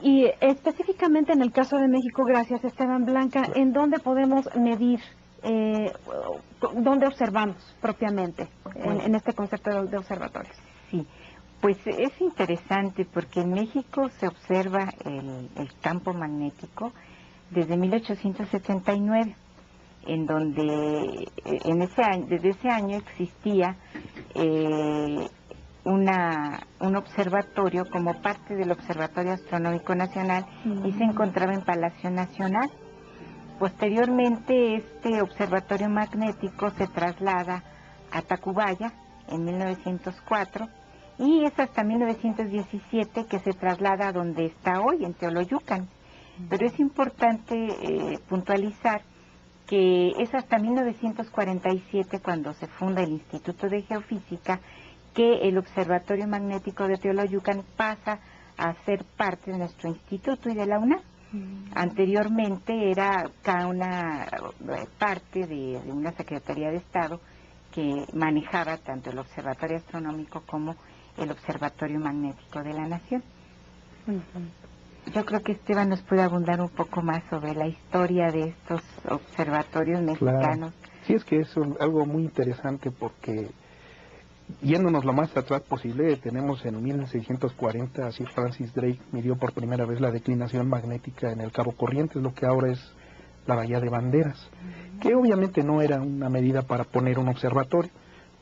Y específicamente en el caso de México, gracias Esteban Blanca, ¿en dónde podemos medir, dónde observamos propiamente en este concepto de observatorios? Sí, pues es interesante porque en México se observa el campo magnético desde 1879, en donde desde ese año existía un observatorio como parte del Observatorio Astronómico Nacional y se encontraba en Palacio Nacional. Posteriormente este observatorio magnético se traslada a Tacubaya en 1904 y es hasta 1917 que se traslada a donde está hoy, en Teoloyucan. Pero es importante puntualizar que es hasta 1947 cuando se funda el Instituto de Geofísica que el Observatorio Magnético de Teoloyucan pasa a ser parte de nuestro instituto y de la UNAM. Anteriormente era cada una parte de una Secretaría de Estado que manejaba tanto el Observatorio Astronómico como el Observatorio Magnético de la Nación. Yo creo que Esteban nos puede abundar un poco más sobre la historia de estos observatorios mexicanos. Claro. Sí, es que es algo muy interesante porque yéndonos lo más atrás posible, tenemos en 1640 Sir Francis Drake midió por primera vez la declinación magnética en el Cabo Corrientes, lo que ahora es la Bahía de Banderas, que obviamente no era una medida para poner un observatorio,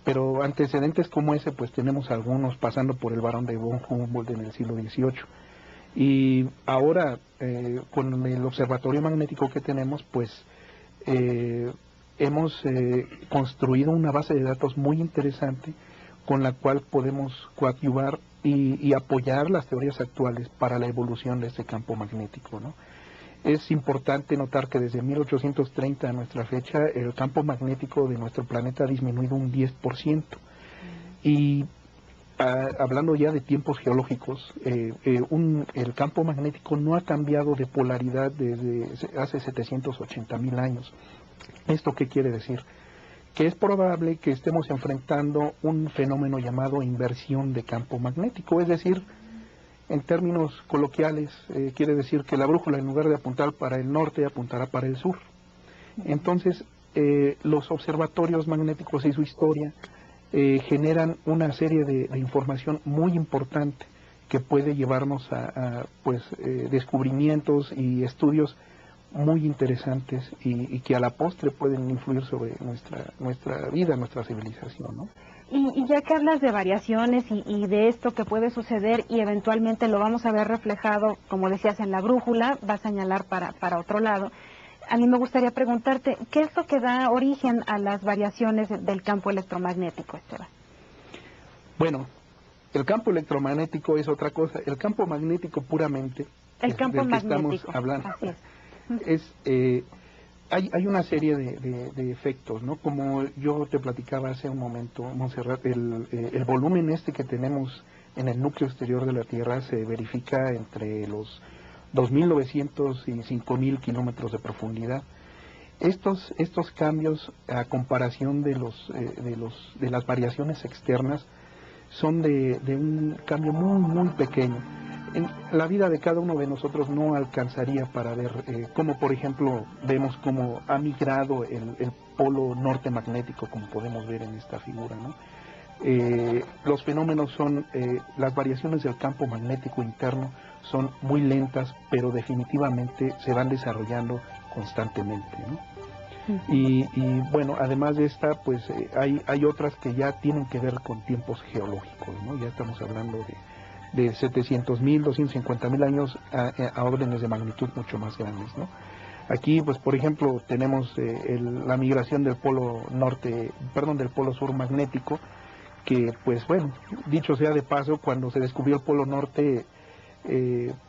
pero antecedentes como ese pues tenemos algunos pasando por el Barón de von Humboldt en el siglo XVIII. Y ahora con el observatorio magnético que tenemos pues hemos construido una base de datos muy interesante con la cual podemos coadyuvar y apoyar las teorías actuales para la evolución de este campo magnético, ¿no? Es importante notar que desde 1830 a nuestra fecha el campo magnético de nuestro planeta ha disminuido un 10%. Y hablando ya de tiempos geológicos, el campo magnético no ha cambiado de polaridad desde hace 780.000 años. ¿Esto qué quiere decir? Que es probable que estemos enfrentando un fenómeno llamado inversión de campo magnético, es decir, en términos coloquiales, quiere decir que la brújula en lugar de apuntar para el norte, apuntará para el sur. Entonces, los observatorios magnéticos y su historia generan una serie de información muy importante que puede llevarnos a descubrimientos y estudios muy interesantes y que a la postre pueden influir sobre nuestra vida, nuestra civilización, ¿no? Y ya que hablas de variaciones y de esto que puede suceder y eventualmente lo vamos a ver reflejado, como decías, en la brújula, va a señalar para otro lado, a mí me gustaría preguntarte, ¿qué es lo que da origen a las variaciones del campo electromagnético, Esteban? Bueno, el campo electromagnético es otra cosa. El campo magnético puramente, el campo del que magnético, estamos hablando, así hay una serie de efectos, ¿no? Como yo te platicaba hace un momento, Montserrat, el volumen que tenemos en el núcleo exterior de la Tierra se verifica entre los 2.900 y 5.000 kilómetros de profundidad. Estos cambios, a comparación de las variaciones externas, son de un cambio muy pequeño. En la vida de cada uno de nosotros no alcanzaría para ver cómo, por ejemplo, vemos cómo ha migrado el polo norte magnético, como podemos ver en esta figura, ¿no? Los fenómenos las variaciones del campo magnético interno son muy lentas, pero definitivamente se van desarrollando constantemente, ¿no? Y bueno, además de esta, pues hay otras que ya tienen que ver con tiempos geológicos, ¿no? Ya estamos hablando de 700.000, 250.000 años a órdenes de magnitud mucho más grandes, ¿no? Aquí, pues por ejemplo, tenemos la migración del polo sur magnético, que pues bueno, dicho sea de paso, cuando se descubrió el polo norte,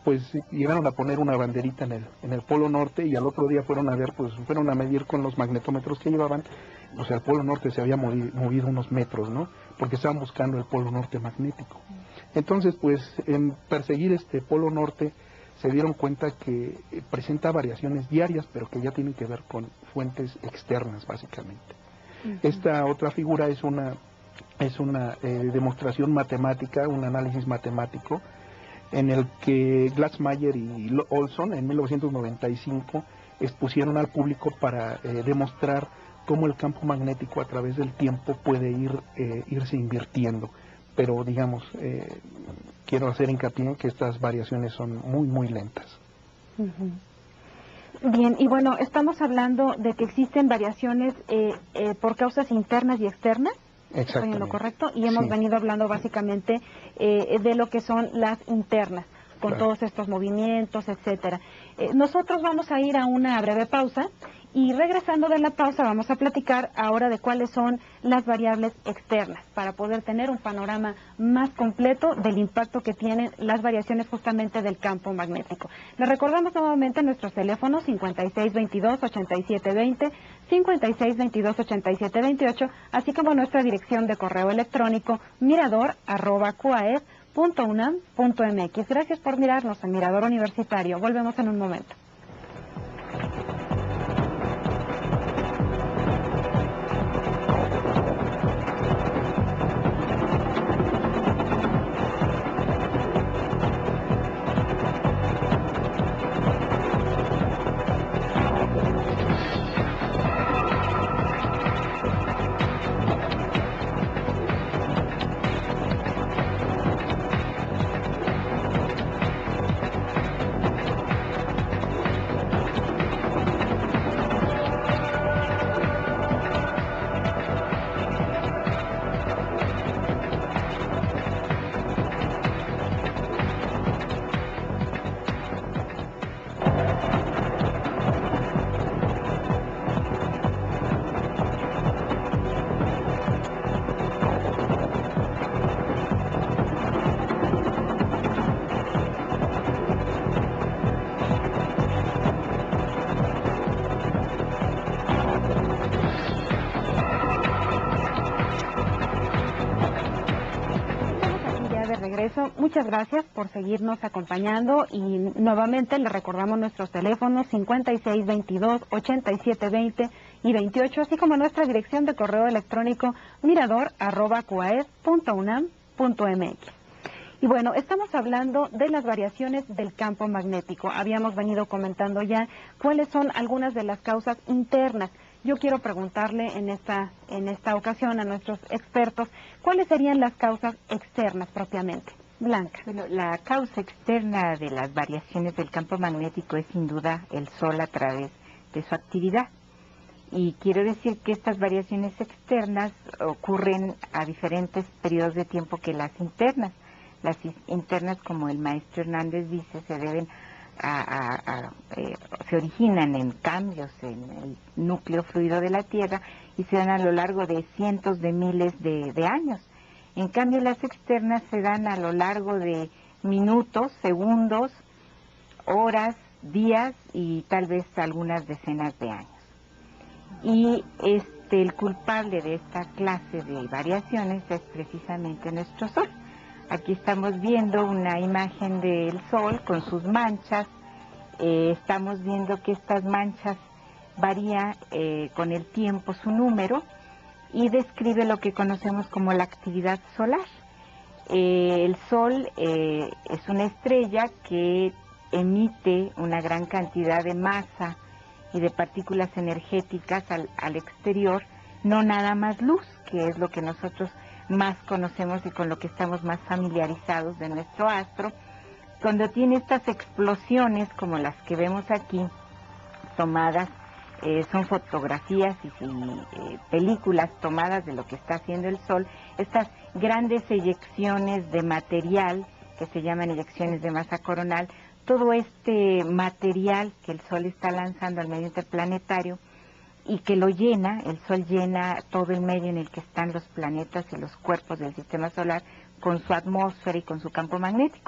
pues llegaron a poner una banderita en el polo norte y al otro día fueron a medir con los magnetómetros que llevaban, o sea, el polo norte se había movido unos metros, ¿no? Porque estaban buscando el polo norte magnético. Entonces, pues en perseguir este polo norte se dieron cuenta que presenta variaciones diarias, pero que ya tienen que ver con fuentes externas, básicamente. Esta otra figura es una demostración matemática, un análisis matemático, en el que Glassmayer y Olson en 1995 expusieron al público para demostrar cómo el campo magnético a través del tiempo puede irse invirtiendo. Pero digamos, quiero hacer hincapié en que estas variaciones son muy, muy lentas. Bien, y bueno, estamos hablando de que existen variaciones por causas internas y externas. ¿Estoy en lo correcto? Y hemos venido hablando básicamente de lo que son las internas, con todos estos movimientos, etcétera. Nosotros vamos a ir a una breve pausa y regresando de la pausa vamos a platicar ahora de cuáles son las variables externas para poder tener un panorama más completo del impacto que tienen las variaciones justamente del campo magnético. Les recordamos nuevamente nuestros teléfonos 5622-8720, 5622-8728, así como nuestra dirección de correo electrónico mirador@cuaes.unam.mx. Gracias por mirarnos en Mirador Universitario. Volvemos en un momento. Muchas gracias por seguirnos acompañando y nuevamente les recordamos nuestros teléfonos 5622-8720 y 28, así como nuestra dirección de correo electrónico mirador@cuaes.unam.mx. Y bueno, estamos hablando de las variaciones del campo magnético. Habíamos venido comentando ya cuáles son algunas de las causas internas. Yo quiero preguntarle en esta ocasión a nuestros expertos, ¿cuáles serían las causas externas propiamente? Blanca. Bueno, la causa externa de las variaciones del campo magnético es sin duda el Sol a través de su actividad. Y quiero decir que estas variaciones externas ocurren a diferentes periodos de tiempo que las internas. Las internas, como el maestro Hernández dice, se deben se originan en cambios en el núcleo fluido de la Tierra y se dan a lo largo de cientos de miles de años. En cambio, las externas se dan a lo largo de minutos, segundos, horas, días y tal vez algunas decenas de años. Y el culpable de esta clase de variaciones es precisamente nuestro Sol. Aquí estamos viendo una imagen del Sol con sus manchas. Estamos viendo que estas manchas varían con el tiempo su número y describe lo que conocemos como la actividad solar. El Sol es una estrella que emite una gran cantidad de masa y de partículas energéticas al exterior, no nada más luz, que es lo que nosotros más conocemos y con lo que estamos más familiarizados de nuestro astro. Cuando tiene estas explosiones como las que vemos aquí, tomadas, son fotografías y películas tomadas de lo que está haciendo el Sol, estas grandes eyecciones de material, que se llaman eyecciones de masa coronal, todo este material que el Sol está lanzando al medio interplanetario, y que lo llena, el Sol llena todo el medio en el que están los planetas y los cuerpos del sistema solar con su atmósfera y con su campo magnético.